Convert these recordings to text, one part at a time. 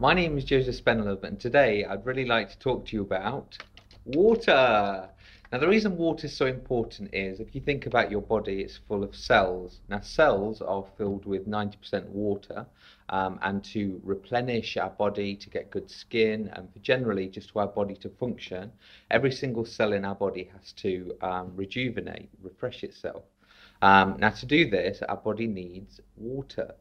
My name is Joseph Spendlove, and today I'd really like to talk to you about water. Now, the reason water is so important is if you think about your body, it's full of cells. Now, cells are filled with 90% water, and to replenish our body, to get good skin, and for generally just for our body to function, every single cell in our body has to rejuvenate, refresh itself. Now, to do this, our body needs water.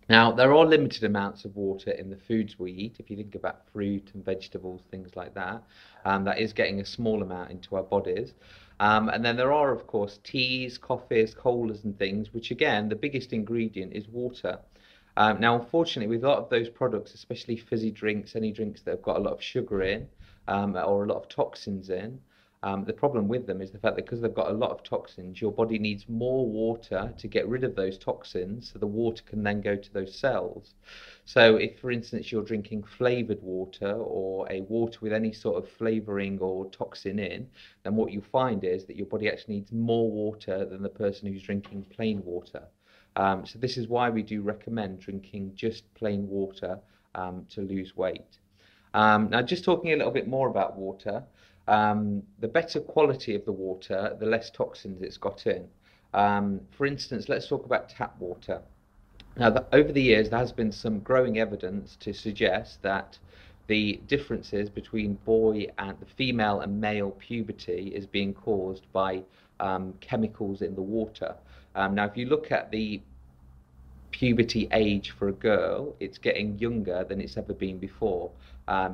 Now, there are limited amounts of water in the foods we eat. If you think about fruit and vegetables, things like that, that is getting a small amount into our bodies. And then there are, of course, teas, coffees, colas, and things, which again, the biggest ingredient is water. Now, unfortunately, with a lot of those products, especially fizzy drinks, any drinks that have got a lot of sugar in, or a lot of toxins in, the problem with them is the fact that because they've got a lot of toxins, your body needs more water to get rid of those toxins, so the water can then go to those cells. So if, for instance, you're drinking flavored water or a water with any sort of flavoring or toxin in, then what you find is that your body actually needs more water than the person who's drinking plain water. So this is why we do recommend drinking just plain water to lose weight. Now, just talking a little bit more about water, the better quality of the water, the less toxins it's got in. For instance, let's talk about tap water. Now, over the years, there has been some growing evidence to suggest that the differences between boy and the female and male puberty is being caused by chemicals in the water. Now, if you look at the puberty age for a girl, it's getting younger than it's ever been before.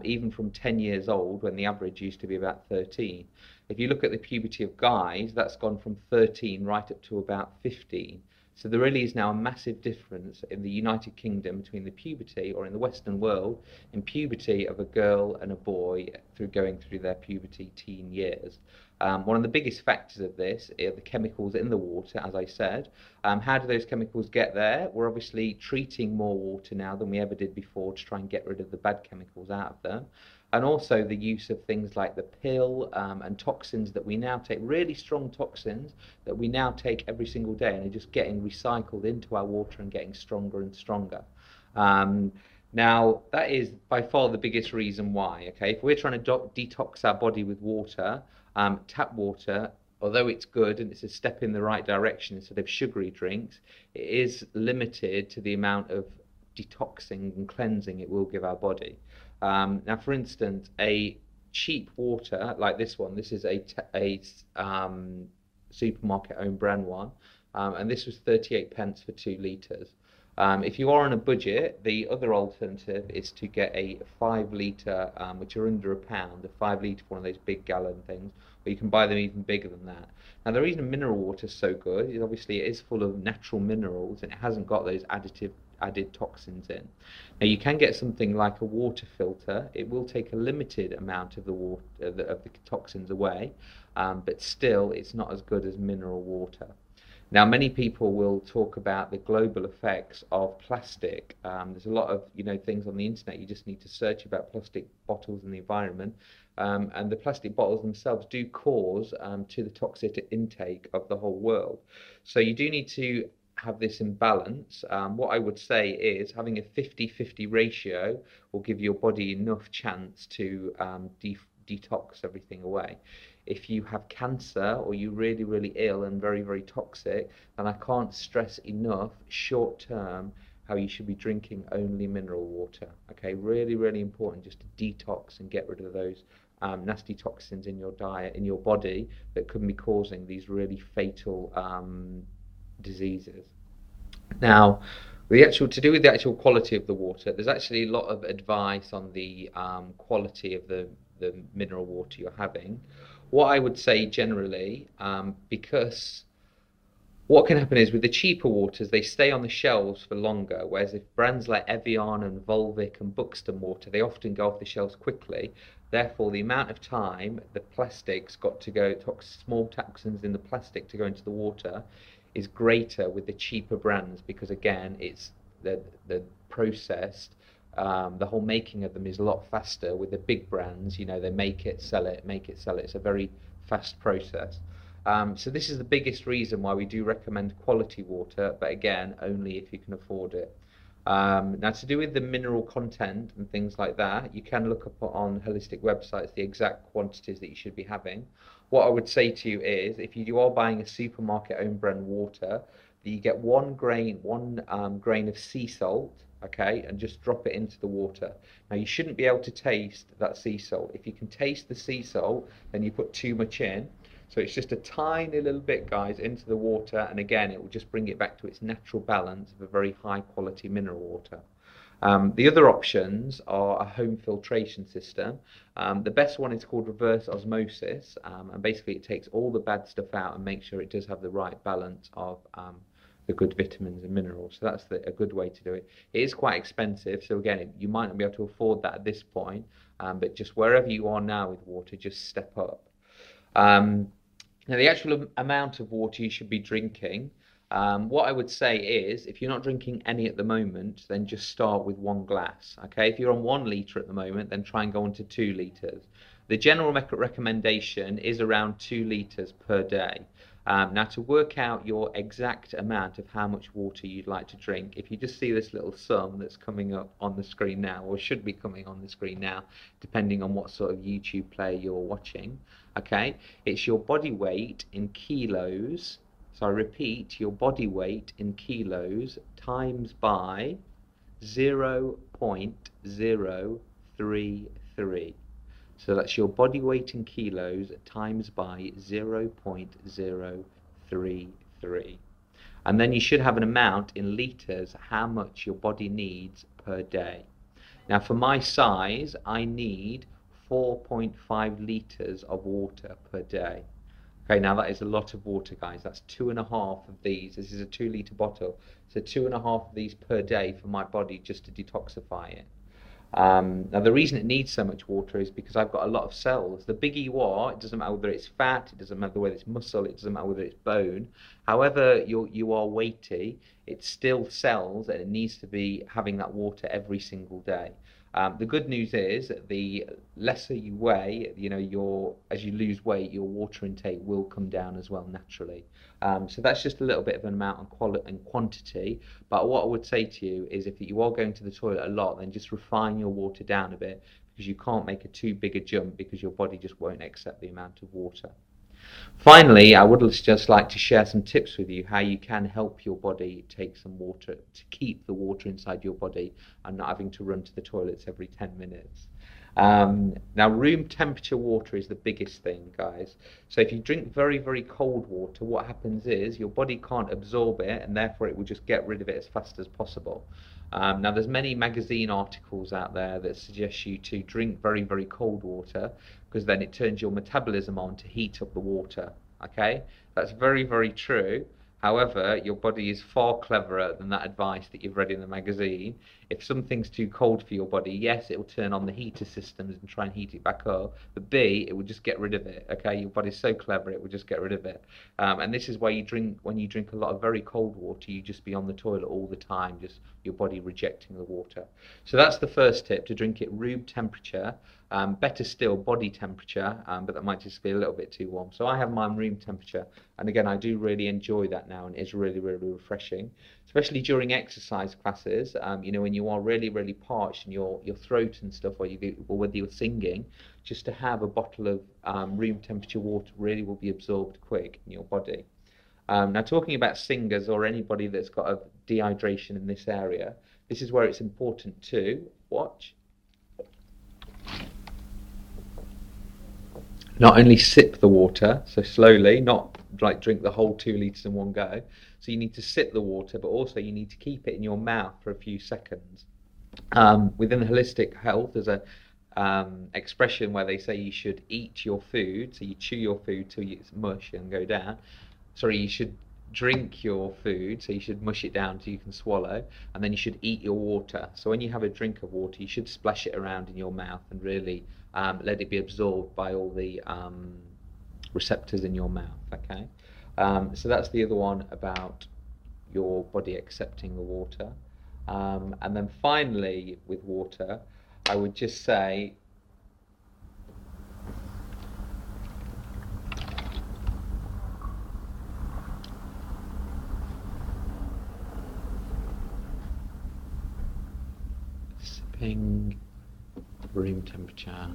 Even from 10 years old, when the average used to be about 13. If you look at the puberty of guys, that's gone from 13 right up to about 15. So there really is now a massive difference in the United Kingdom between the puberty, or in the Western world, in puberty of a girl and a boy through going through their puberty teen years. One of the biggest factors of this are the chemicals in the water, as I said. How do those chemicals get there? We're obviously treating more water now than we ever did before to try and get rid of the bad chemicals out of them. And also the use of things like the pill and toxins that we now take, really strong toxins that we now take every single day and are just getting recycled into our water and getting stronger and stronger. Now, that is by far the biggest reason why. Okay, if we're trying to detox our body with water, tap water, although it's good and it's a step in the right direction instead of sugary drinks, it is limited to the amount of detoxing and cleansing it will give our body. Now, for instance, a cheap water like this one, this is a supermarket owned brand one, and this was 38 pence for 2 litres. If you are on a budget, the other alternative is to get a 5 litre, which are under £1, a 5 litre one of those big gallon things, or you can buy them even bigger than that. Now, the reason mineral water is so good is obviously it is full of natural minerals and it hasn't got those added toxins in. Now, you can get something like a water filter. It will take a limited amount of the water of the toxins away, but still, it's not as good as mineral water. Now, many people will talk about the global effects of plastic. There's a lot of things on the internet. You just need to search about plastic bottles in the environment, and the plastic bottles themselves do cause to the toxic intake of the whole world. So you do need to have this in balance. What I would say is having a 50-50 ratio will give your body enough chance to detox everything away. If you have cancer or you're really, really ill and very, very toxic, then I can't stress enough short term how you should be drinking only mineral water. Okay, really, really important just to detox and get rid of those nasty toxins in your diet, in your body, that could be causing these really fatal diseases. Now, to do with the actual quality of the water, there's actually a lot of advice on the quality of the mineral water you're having. What I would say generally, because what can happen is with the cheaper waters, they stay on the shelves for longer, whereas if brands like Evian and Volvic and Buxton water, they often go off the shelves quickly. Therefore, the amount of time the plastic's got to go, small toxins in the plastic to go into the water, is greater with the cheaper brands because again, it's the processed. The whole making of them is a lot faster. With the big brands, they make it, sell it, make it, sell it. It's a very fast process. So this is the biggest reason why we do recommend quality water, but again, only if you can afford it. Now, to do with the mineral content and things like that, you can look up on holistic websites the exact quantities that you should be having. What I would say to you is, if you are buying a supermarket own brand water, that you get one grain of sea salt, okay, and just drop it into the water. Now, you shouldn't be able to taste that sea salt. If you can taste the sea salt, then you put too much in. So it's just a tiny little bit, guys, into the water, and again, it will just bring it back to its natural balance of a very high quality mineral water. The other options are a home filtration system. The best one is called reverse osmosis, and basically it takes all the bad stuff out and makes sure it does have the right balance of the good vitamins and minerals. So that's a good way to do it. It is quite expensive, so again, you might not be able to afford that at this point, but just wherever you are now with water, just step up. Um, Now, the actual amount of water you should be drinking, what I would say is, if you're not drinking any at the moment, then just start with 1 glass. Okay, if you're on 1 litre at the moment, then try and go on to 2 litres. The general recommendation is around 2 litres per day. Now, to work out your exact amount of how much water you'd like to drink, if you just see this little sum that's coming up on the screen now, or should be coming on the screen now, depending on what sort of YouTube player you're watching, okay, it's your body weight in kilos. So I repeat, your body weight in kilos times by 0.033. So that's your body weight in kilos times by 0.033. And then you should have an amount in litres, how much your body needs per day. Now, for my size, I need 4.5 litres of water per day. Okay, now that is a lot of water, guys. That's 2.5 of these. This is a 2 litre bottle. So 2.5 of these per day for my body just to detoxify it. Now, the reason it needs so much water is because I've got a lot of cells. The bigger you are, it doesn't matter whether it's fat, it doesn't matter whether it's muscle, it doesn't matter whether it's bone. However you are weighty, it's still cells, and it needs to be having that water every single day. The good news is the lesser you weigh, as you lose weight, your water intake will come down as well naturally. So that's just a little bit of an amount and quantity. But what I would say to you is, if you are going to the toilet a lot, then just refine your water down a bit, because you can't make too big a jump, because your body just won't accept the amount of water. Finally, I would just like to share some tips with you how you can help your body take some water, to keep the water inside your body and not having to run to the toilets every 10 minutes. Now, room temperature water is the biggest thing, guys. So if you drink very, very cold water, what happens is your body can't absorb it, and therefore it will just get rid of it as fast as possible. Now, there's many magazine articles out there that suggest you to drink very, very cold water, because then it turns your metabolism on to heat up the water. Okay, that's very, very true. However, your body is far cleverer than that advice that you've read in the magazine. If something's too cold for your body, yes, it will turn on the heater systems and try and heat it back up, but B, it will just get rid of it. Okay, your body's so clever, it will just get rid of it. And this is why when you drink a lot of very cold water, you just be on the toilet all the time, just your body rejecting the water. So that's the first tip, to drink it room temperature. Better still, body temperature, but that might just be a little bit too warm. So I have mine room temperature, and again, I do really enjoy that now, and it's really, really refreshing, especially during exercise classes. When you are really, really parched in your throat and stuff, or whether you're singing, just to have a bottle of room temperature water really will be absorbed quick in your body. Now, talking about singers or anybody that's got a dehydration in this area, this is where it's important to watch. Not only sip the water, so slowly, not like drink the whole 2 litres in one go. So you need to sip the water, but also you need to keep it in your mouth for a few seconds. Within holistic health, there's a expression where they say you should eat your food, so you chew your food till it's mush and go down. Sorry, you should drink your food, so you should mush it down till you can swallow, and then you should eat your water. So when you have a drink of water, you should splash it around in your mouth and really let it be absorbed by all the receptors in your mouth. Okay, so that's the other one about your body accepting the water. And then finally, with water, I would just say keeping room temperature